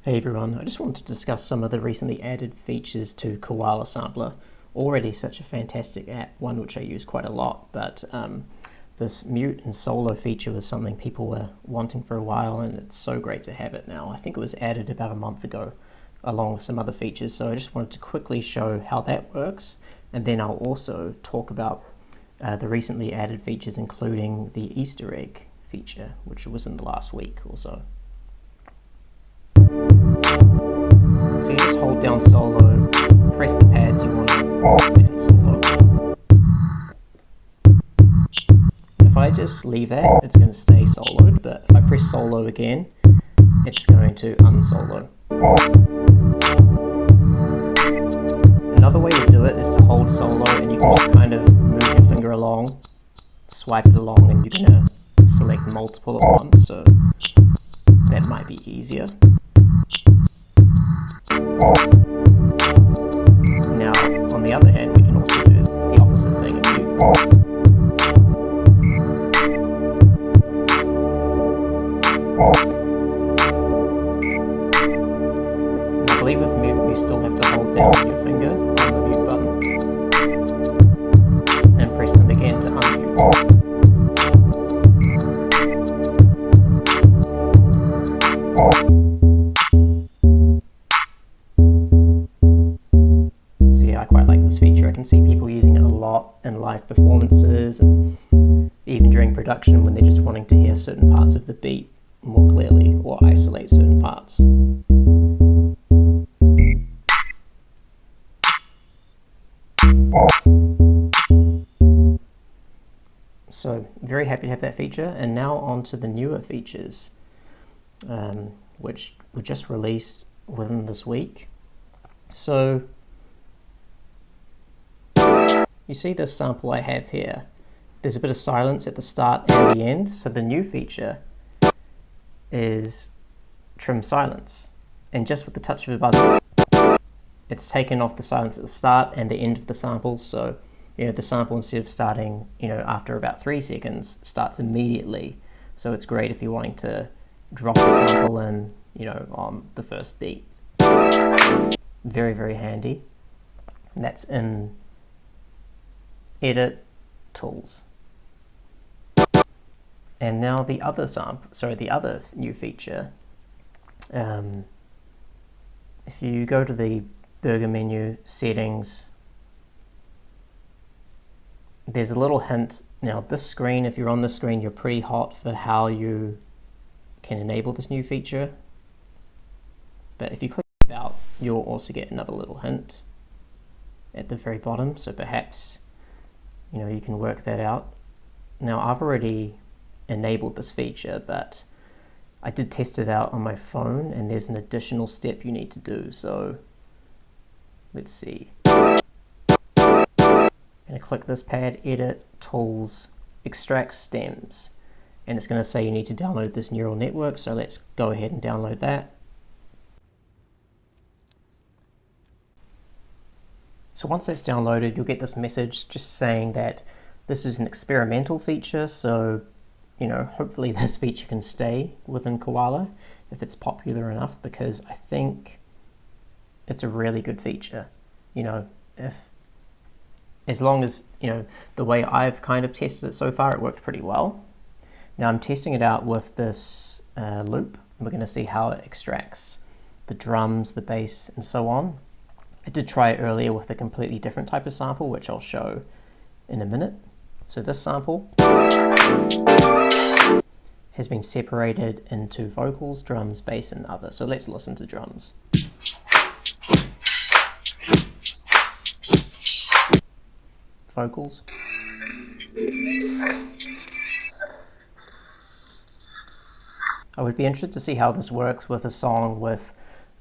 Hey everyone, I just wanted to discuss some of the recently added features to Koala Sampler. Already such a fantastic app, one which I use quite a lot, but this mute and solo feature was something people were wanting for a while, and it's so great to have it now. I think it was added about a month ago along with some other features, so I just wanted to quickly show how that works, and then I'll also talk about the recently added features, including the Easter egg feature, which was in the last week or so. So you just hold down solo, press the pads you want to, and solo. If I just leave that, it's going to stay soloed, but if I press solo again, it's going to unsolo. Another way to do it is to hold solo, and you can just kind of move your finger along, swipe it along, and you're going to select multiple at once, so that might be easier. Now, on the other hand, we can also do the opposite thing and mute. And I believe with mute, you still have to hold down your finger on the mute button and press them again to unmute. I quite like this feature. I can see people using it a lot in live performances and even during production when they're just wanting to hear certain parts of the beat more clearly or isolate certain parts. So very happy to have that feature, and now on to the newer features which were just released within this week. So you see this sample I have here. There's a bit of silence at the start and the end, so the new feature is trim silence. And just with the touch of a button, it's taken off the silence at the start and the end of the sample, so the sample, instead of starting after about 3 seconds, starts immediately. So it's great if you're wanting to drop the sample in on the first beat. Very, very handy. And that's in Edit Tools. And now the other new feature. If you go to the burger menu, settings, there's a little hint. Now this screen, if you're on this screen, you're pretty hot for how you can enable this new feature. But if you click About, you'll also get another little hint at the very bottom. So perhaps you can work that out. Now I've already enabled this feature, but I did test it out on my phone, and there's an additional step you need to do. So let's see. I'm going to click this pad, Edit, Tools, Extract Stems, and it's going to say you need to download this neural network, so let's go ahead and download that. So once that's downloaded, you'll get this message just saying that this is an experimental feature, so hopefully this feature can stay within Koala if it's popular enough, because I think it's a really good feature. As long as the way I've kind of tested it so far, it worked pretty well. Now I'm testing it out with this loop, and we're going to see how it extracts the drums, the bass, and so on. I did try it earlier with a completely different type of sample, which I'll show in a minute. So this sample has been separated into vocals, drums, bass, and other. So let's listen to drums. Vocals. I would be interested to see how this works with a song with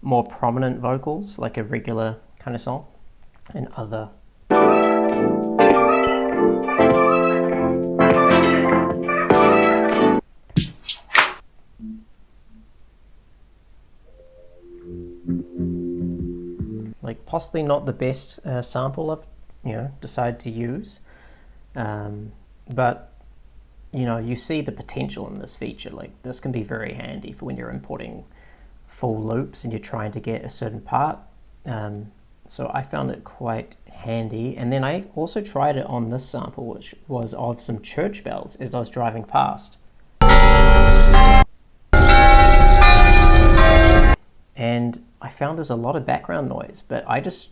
more prominent vocals, like a regular kind of song, and other. Like possibly not the best sample I've decided to use, but you see the potential in this feature. Like this can be very handy for when you're importing full loops and you're trying to get a certain part. So I found it quite handy. And then I also tried it on this sample, which was of some church bells as I was driving past. And I found there's a lot of background noise, but I just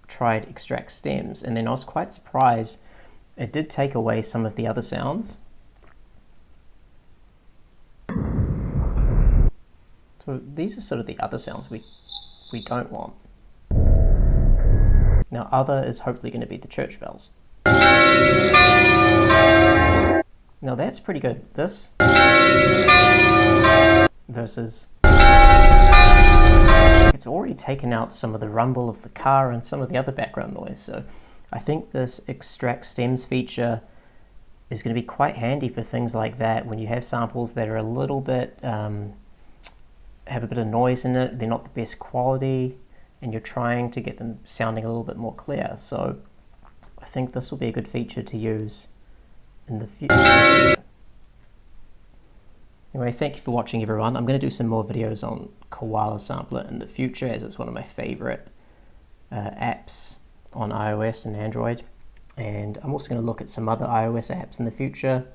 tried extract stems, and then I was quite surprised. It did take away some of the other sounds. So these are sort of the other sounds we don't want. Now other is hopefully going to be the church bells. Now that's pretty good. This versus, it's already taken out some of the rumble of the car and some of the other background noise. So I think this extract stems feature is going to be quite handy for things like that when you have samples that are a little bit, have a bit of noise in it, they're not the best quality, and you're trying to get them sounding a little bit more clear. So I think this will be a good feature to use in the future. Anyway, thank you for watching, everyone. I'm going to do some more videos on Koala Sampler in the future, as it's one of my favorite apps on iOS and Android. And I'm also going to look at some other iOS apps in the future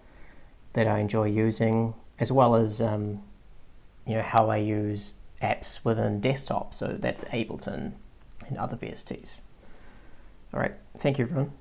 that I enjoy using, as well as how I use apps within desktop. So that's Ableton and other VSTs. All right, thank you, everyone.